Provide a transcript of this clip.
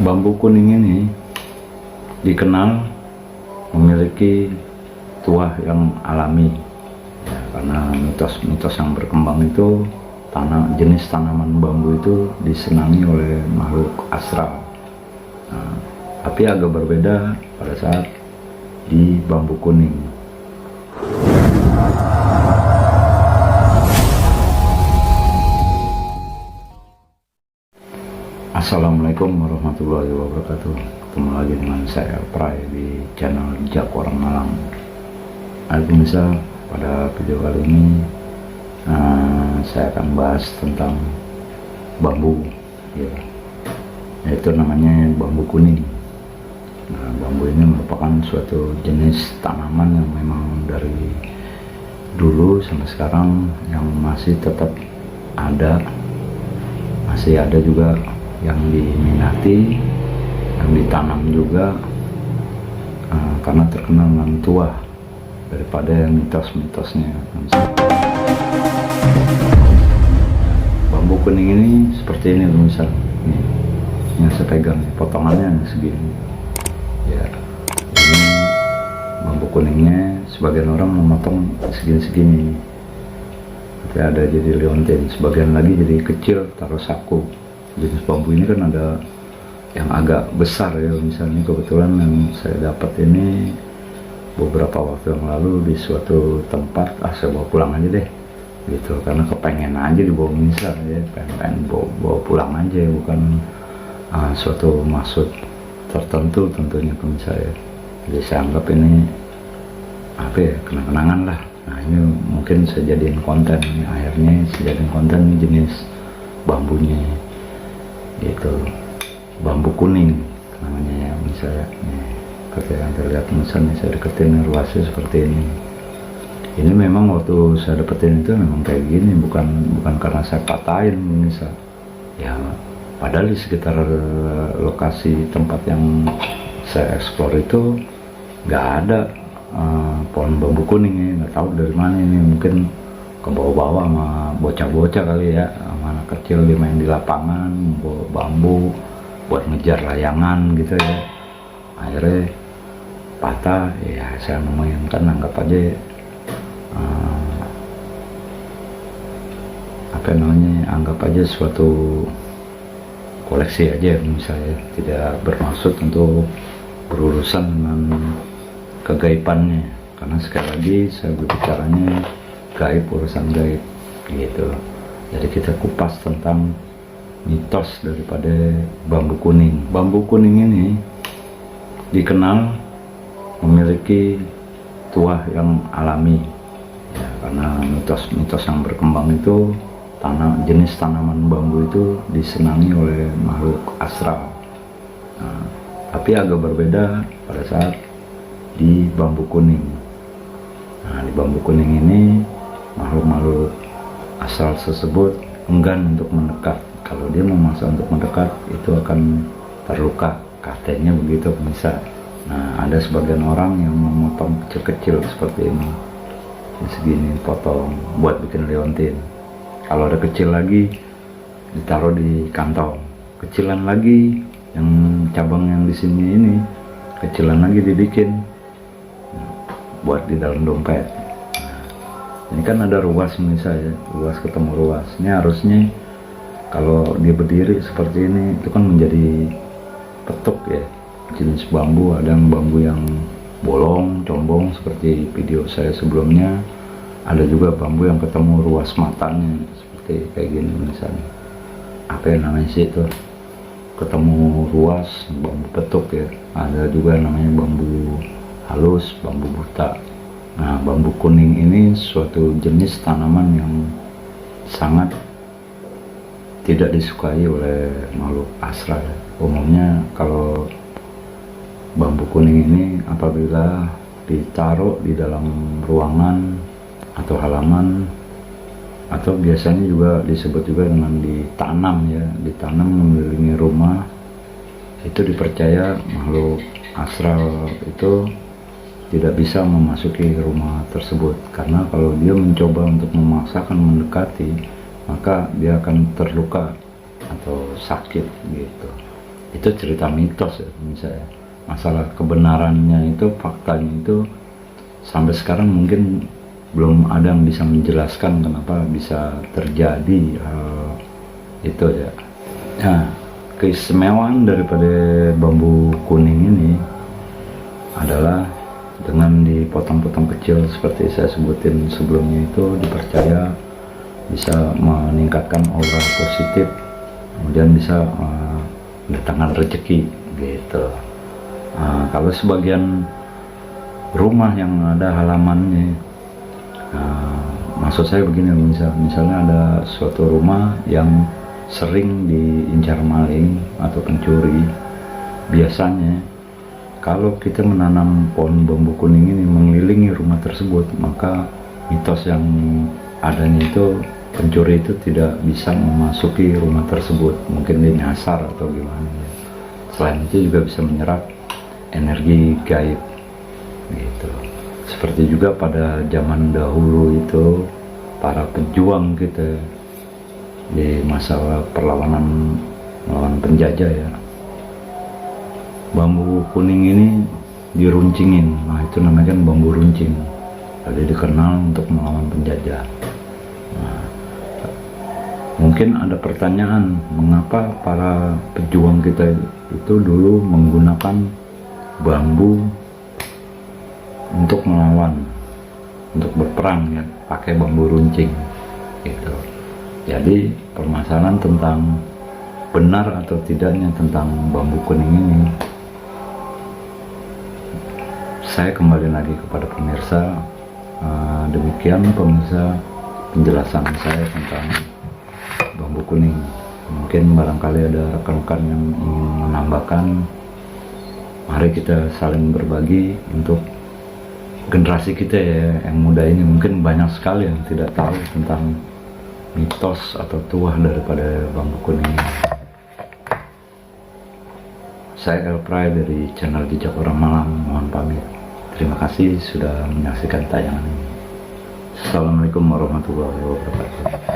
Bambu kuning ini dikenal memiliki tuah yang alami ya, karena mitos-mitos yang berkembang itu jenis tanaman bambu itu disenangi oleh makhluk astral. Nah, tapi agak berbeda pada saat di bambu kuning. Assalamualaikum warahmatullahi wabarakatuh. Ketemu lagi dengan saya Pray di channel Jak Orang Malang. Bisa pada video kali ini saya akan bahas tentang bambu ya, yaitu namanya bambu kuning. Nah, bambu ini merupakan suatu jenis tanaman yang memang dari dulu sampai sekarang yang masih tetap ada, masih ada juga yang diminati, yang ditanam juga karena terkenal dengan tuah daripada mitos-mitosnya. Bambu kuning ini seperti ini misal, yang saya pegang potongannya segini ya. Ini bambu kuningnya, sebagian orang memotong segini-segini, tapi ada jadi liontin, sebagian lagi jadi kecil taruh saku. Jenis bambu ini kan ada yang agak besar ya, misalnya kebetulan yang saya dapat ini beberapa waktu yang lalu di suatu tempat, saya bawa pulang aja deh gitu, karena kepengen aja dibawa misal ya, pengen bawa pulang aja, bukan suatu maksud tertentu tentunya pemirsa ya. Jadi saya anggap ini apa ya, kenang-kenangan lah. Nah ini mungkin saya jadiin konten, akhirnya saya jadiin konten jenis bambunya itu bambu kuning namanya ya, misalnya seperti yang terlihat misalnya saya deketin ruasnya seperti ini. Ini memang waktu saya dapetin itu memang kayak gini, bukan karena saya patahin misal ya, padahal di sekitar lokasi tempat yang saya eksplor itu nggak ada pohon bambu kuning ya. Nggak tahu dari mana ini, mungkin ke bawah-bawah sama bocah-bocah kali ya, sama anak kecil dia main di lapangan bawa bambu buat ngejar layangan gitu ya, akhirnya patah ya. Saya nemuin, kan anggap aja anggap aja suatu koleksi aja misalnya, tidak bermaksud untuk berurusan dengan kegaibannya, karena sekali lagi saya berbicaranya gaib, urusan gaib gitu. Jadi kita kupas tentang mitos daripada bambu kuning. Bambu kuning ini dikenal memiliki tuah yang alami ya, karena mitos-mitos yang berkembang itu jenis tanaman bambu itu disenangi oleh makhluk astral. Nah, tapi agak berbeda pada saat di bambu kuning. Nah, di bambu kuning ini makhluk-makhluk asal tersebut enggan untuk mendekat. Kalau dia memaksa untuk mendekat itu akan terluka, katanya begitu pemirsa. Nah, ada sebagian orang yang memotong kecil-kecil seperti ini, segini potong buat bikin liontin. Kalau ada kecil lagi ditaruh di kantong, kecilan lagi yang cabang yang di sini ini kecilan lagi dibikin buat di dalam dompet. Ini kan ada ruas misalnya, ruas ketemu ruas. Ini harusnya kalau dia berdiri seperti ini itu kan menjadi petuk ya, jenis bambu. Ada yang bambu yang bolong, combong seperti video saya sebelumnya. Ada juga bambu yang ketemu ruas matanya seperti kayak gini misalnya. Apa yang namanya sih itu? Ketemu ruas, bambu petuk ya. Ada juga namanya bambu halus, bambu buta. Nah, bambu kuning ini suatu jenis tanaman yang sangat tidak disukai oleh makhluk astral. Umumnya kalau bambu kuning ini apabila ditaruh di dalam ruangan atau halaman, atau biasanya juga disebut juga dengan ditanam ya, ditanam mengelilingi rumah, itu dipercaya makhluk astral itu tidak bisa memasuki rumah tersebut, karena kalau dia mencoba untuk memaksakan mendekati, maka dia akan terluka atau sakit gitu. itu cerita mitos ya. Misalnya masalah kebenarannya itu, faktanya itu sampai sekarang mungkin belum ada yang bisa menjelaskan kenapa bisa terjadi hal itu ya. Nah, keistimewaan daripada bambu kuning ini adalah dengan dipotong-potong kecil seperti saya sebutin sebelumnya, itu dipercaya bisa meningkatkan aura positif, kemudian bisa mendatangkan rezeki gitu. Kalau sebagian rumah yang ada halamannya, maksud saya begini, misalnya ada suatu rumah yang sering diincar maling atau pencuri, biasanya kalau kita menanam pohon bambu kuning ini mengelilingi rumah tersebut, maka mitos yang adanya itu pencuri itu tidak bisa memasuki rumah tersebut, mungkin dia nyasar atau gimana. Selain itu juga bisa menyerap energi gaib gitu. Seperti juga pada zaman dahulu itu para pejuang kita di masa perlawanan melawan penjajah ya, bambu kuning ini diruncingin. Nah, itu namanya kan bambu runcing. Jadi dikenal untuk melawan penjajah. Nah, mungkin ada pertanyaan, mengapa para pejuang kita itu dulu menggunakan bambu untuk melawan, untuk berperang ya, pakai bambu runcing gitu. Jadi permasalahan tentang benar atau tidaknya tentang bambu kuning ini, saya kembali lagi kepada pemirsa. Demikian pemirsa penjelasan saya tentang bambu kuning. Mungkin barangkali ada rekan-rekan yang ingin menambahkan. Mari kita saling berbagi untuk generasi kita ya, yang muda ini. Mungkin banyak sekali yang tidak tahu tentang mitos atau tuah daripada bambu kuning. Saya Elpray dari channel Jejak Orang Malang, mohon pamit. Terima kasih sudah menyaksikan tayangan ini. Assalamualaikum warahmatullahi wabarakatuh.